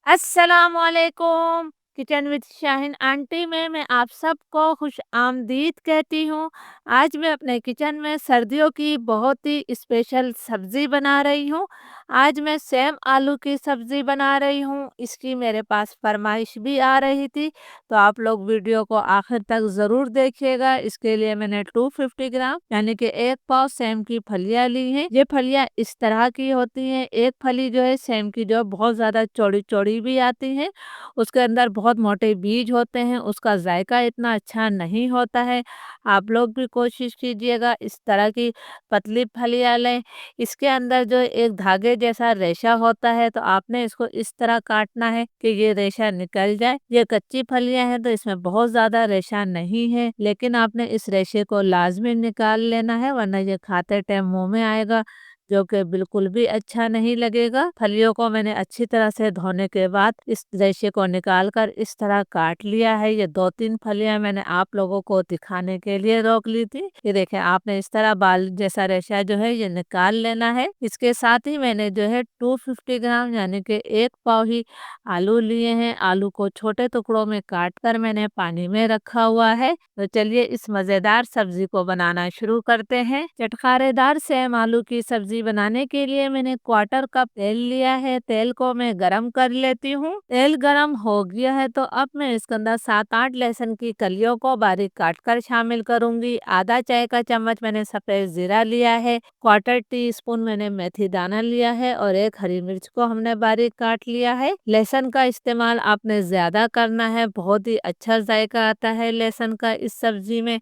अस्सलामुअलैकुम। Kitchen with Shaheen aunty में मैं आप सबको खुश आमदीद कहती हूँ। आज मैं अपने किचन में सर्दियों की बहुत ही स्पेशल सब्ज़ी बना रही हूँ। आज मैं सेम आलू की सब्ज़ी बना रही हूँ। इसकी मेरे पास फरमाइश भी आ रही थी, तो आप लोग वीडियो को आखिर तक ज़रूर देखिएगा। इसके लिए मैंने 250 ग्राम यानी कि 1 पाव सेम की फलियाँ ली हैं। ये फलियाँ इस तरह की होती हैं, एक फली जो है सेम की जो बहुत ज़्यादा चौड़ी-चौड़ी भी आती हैं, उसके अंदर बहुत मोटे बीज होते हैं, उसका जायका इतना अच्छा नहीं होता है। आप लोग भी कोशिश कीजिएगा इस तरह की पतली फलियाँ लें। इसके अंदर जो एक धागे जैसा रेशा होता है, तो आपने इसको इस तरह काटना है कि ये रेशा निकल जाए। ये कच्ची फलियाँ हैं तो इसमें बहुत ज़्यादा रेशा नहीं है, लेकिन आपने इस रेशे को लाज़मी निकाल लेना है, वरना ये खाते टाइम मुँह में आएगा, जो कि बिल्कुल भी अच्छा नहीं लगेगा। फलियों को मैंने अच्छी तरह से धोने के बाद इस रेशे को निकाल कर इस तरह काट लिया है। ये 2-3 फलियां मैंने आप लोगों को दिखाने के लिए रोक ली थी। ये देखें, आपने इस तरह बाल जैसा रेशा जो है ये निकाल लेना है। इसके साथ ही मैंने जो है 250 ग्राम यानी कि 1 पाव ही आलू लिए हैं। आलू को छोटे टुकड़ों में काट कर मैंने पानी में रखा हुआ है। तो चलिए इस मज़ेदार सब्जी को बनाना शुरू करते हैं। चटखारेदार सेम आलू की सब्जी बनाने के लिए मैंने 1/4 कप तेल लिया है। तेल को मैं गरम कर लेती हूँ। तेल गरम हो गया है तो अब मैं इसके अंदर 7-8 लहसुन की कलियों को बारीक काट कर शामिल करूंगी। आधा चाय का चम्मच मैंने सफेद जीरा लिया है, 1/4 टीस्पून मैंने मेथी दाना लिया है और एक हरी मिर्च को हमने बारीक काट लिया है। लहसुन का इस्तेमाल आपने ज्यादा करना है, बहुत ही अच्छा जायका आता है लहसुन का इस सब्जी में।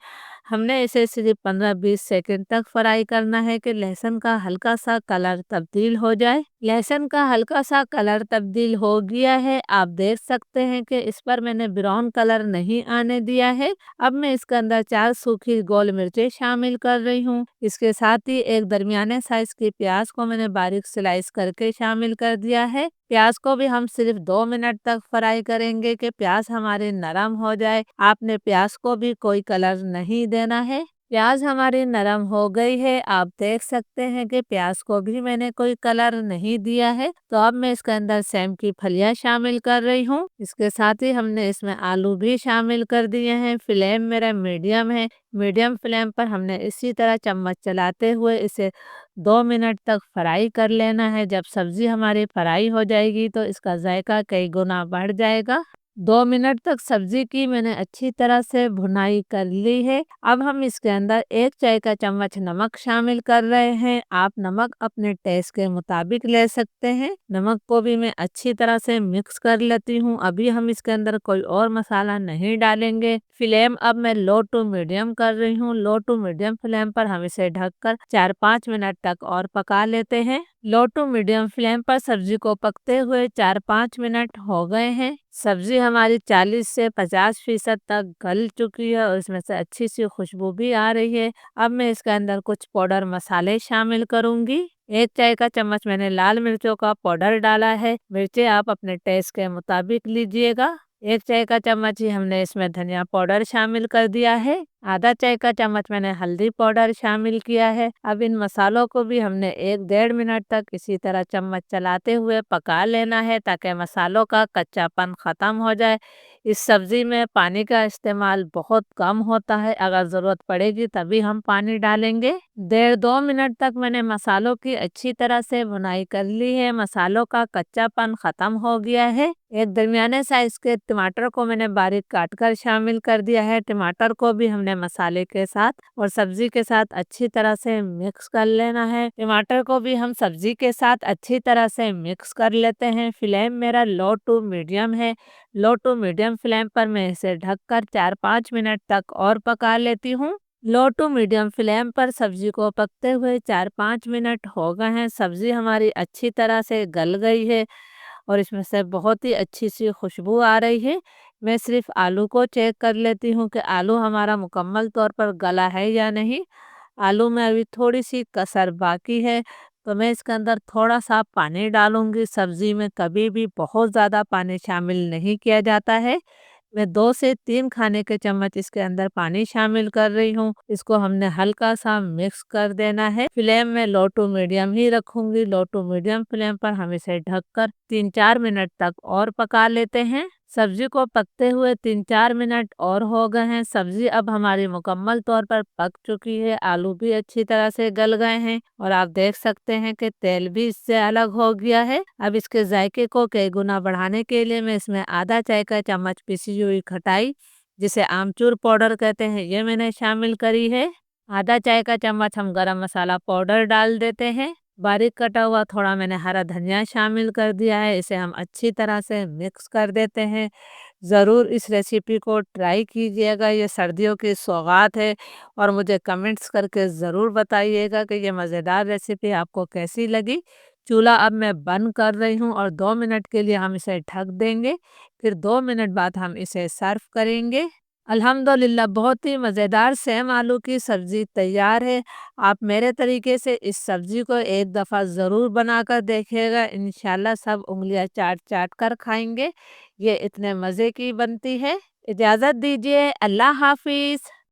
हमने इसे सिर्फ 15-20 सेकंड तक फ्राई करना है कि लहसुन का हल्का सा कलर तब्दील हो जाए। लहसुन का हल्का सा कलर तब्दील हो गया है, आप देख सकते हैं कि इस पर मैंने ब्राउन कलर नहीं आने दिया है। अब मैं इसके अंदर 4 सूखी गोल मिर्चें शामिल कर रही हूँ। इसके साथ ही एक दरमियाने साइज की प्याज को मैंने बारीक स्लाइस करके शामिल कर दिया है। प्याज को भी हम सिर्फ 2 मिनट तक फ्राई करेंगे कि प्याज हमारी नरम हो जाए। आपने प्याज को भी कोई कलर नहीं देना है। प्याज हमारी नरम हो गई है, आप देख सकते हैं कि प्याज को भी मैंने कोई कलर नहीं दिया है। तो अब मैं इसके अंदर सेम की फलियां शामिल कर रही हूँ। इसके साथ ही हमने इसमें आलू भी शामिल कर दिए हैं। फ्लेम मेरा मीडियम है। मीडियम फ्लेम पर हमने इसी तरह चम्मच चलाते हुए इसे 2 मिनट तक फ्राई कर लेना है। जब सब्जी हमारी फ्राई हो जाएगी तो इसका जायका कई गुना बढ़ जाएगा। 2 मिनट तक सब्जी की मैंने अच्छी तरह से भुनाई कर ली है। अब हम इसके अंदर 1 चाय का चम्मच नमक शामिल कर रहे हैं। आप नमक अपने टेस्ट के मुताबिक ले सकते हैं। नमक को भी मैं अच्छी तरह से मिक्स कर लेती हूँ। अभी हम इसके अंदर कोई और मसाला नहीं डालेंगे। फ्लेम अब मैं लो टू मीडियम कर रही हूँ। लो टू मीडियम फ्लेम पर हम इसे ढककर 4-5 मिनट तक और पका लेते हैं। लो टू मीडियम फ्लेम पर सब्जी को पकते हुए 4-5 मिनट हो गए हैं। सब्जी हमारी 40 से 50% तक गल चुकी है और इसमें से अच्छी सी खुशबू भी आ रही है। अब मैं इसके अंदर कुछ पाउडर मसाले शामिल करूंगी। 1 चाय का चम्मच मैंने लाल मिर्चों का पाउडर डाला है। मिर्चें आप अपने टेस्ट के मुताबिक लीजिएगा। 1 चाय का चम्मच ही हमने इसमें धनिया पाउडर शामिल कर दिया है। आधा चाय का चम्मच मैंने हल्दी पाउडर शामिल किया है। अब इन मसालों को भी हमने 1-1.5 मिनट तक इसी तरह चम्मच चलाते हुए पका लेना है, ताकि मसालों का कच्चापन ख़त्म हो जाए। इस सब्ज़ी में पानी का इस्तेमाल बहुत कम होता है, अगर ज़रूरत पड़ेगी तभी हम पानी डालेंगे। 1.5-2 मिनट तक मैंने मसालों की अच्छी तरह से भुनाई कर ली है। मसालों का कच्चापन ख़त्म हो गया है। एक दरमियाने साइज़ के टमाटर को मैंने बारीक काट कर शामिल कर दिया है। टमाटर को भी हमने मसाले के साथ और सब्जी के साथ अच्छी तरह से मिक्स कर लेना है। टमाटर को भी हम सब्जी के साथ अच्छी तरह से मिक्स कर लेते हैं। फ्लेम मेरा लो टू मीडियम है। लो टू मीडियम फ्लेम पर मैं इसे ढककर 4-5 मिनट तक और पका लेती हूँ। लो टू मीडियम फ्लेम पर सब्जी को पकते हुए 4-5 मिनट हो गए हैं। सब्जी हमारी अच्छी तरह से गल गई है और इसमें से बहुत ही अच्छी सी खुशबू आ रही है। मैं सिर्फ आलू को चेक कर लेती हूँ कि आलू हमारा मुकम्मल तौर पर गला है या नहीं। आलू में अभी थोड़ी सी कसर बाकी है, तो मैं इसके अंदर थोड़ा सा पानी डालूंगी। सब्जी में कभी भी बहुत ज़्यादा पानी शामिल नहीं किया जाता है। मैं 2 से 3 खाने के चम्मच इसके अंदर पानी शामिल कर रही हूँ। इसको हमने हल्का-सा मिक्स कर देना है। फ्लेम में लो टू मीडियम ही रखूँगी। लो टू मीडियम फ्लेम पर हम इसे ढककर 3-4 मिनट तक और पका लेते हैं। सब्जी को पकते हुए 3-4 मिनट और हो गए हैं। सब्जी अब हमारी मुकम्मल तौर पर पक चुकी है। आलू भी अच्छी तरह से गल गए हैं और आप देख सकते हैं कि तेल भी इससे अलग हो गया है। अब इसके जायके को कई गुना बढ़ाने के लिए मैं इसमें आधा चाय का चम्मच पिसी हुई खटाई, जिसे आमचूर पाउडर कहते हैं, ये मैंने शामिल करी है। आधा चाय का चम्मच हम गरम मसाला पाउडर डाल देते हैं। बारीक कटा हुआ थोड़ा मैंने हरा धनिया शामिल कर दिया है। इसे हम अच्छी तरह से मिक्स कर देते हैं। ज़रूर इस रेसिपी को ट्राई कीजिएगा, ये सर्दियों की सौगात है। और मुझे कमेंट्स करके ज़रूर बताइएगा कि ये मज़ेदार रेसिपी आपको कैसी लगी। चूल्हा अब मैं बंद कर रही हूँ और 2 मिनट के लिए हम इसे ढक देंगे। फिर 2 मिनट बाद हम इसे सर्व करेंगे। अल्हम्दुलिल्लाह, बहुत ही मज़ेदार सेम आलू की सब्ज़ी तैयार है। आप मेरे तरीके से इस सब्ज़ी को एक दफ़ा ज़रूर बनाकर देखिएगा। इंशाल्लाह सब उँगलियाँ चाट-चाट कर खाएँगे। ये इतने मज़े की बनती है। इजाज़त दीजिए, अल्लाह हाफ़िज़।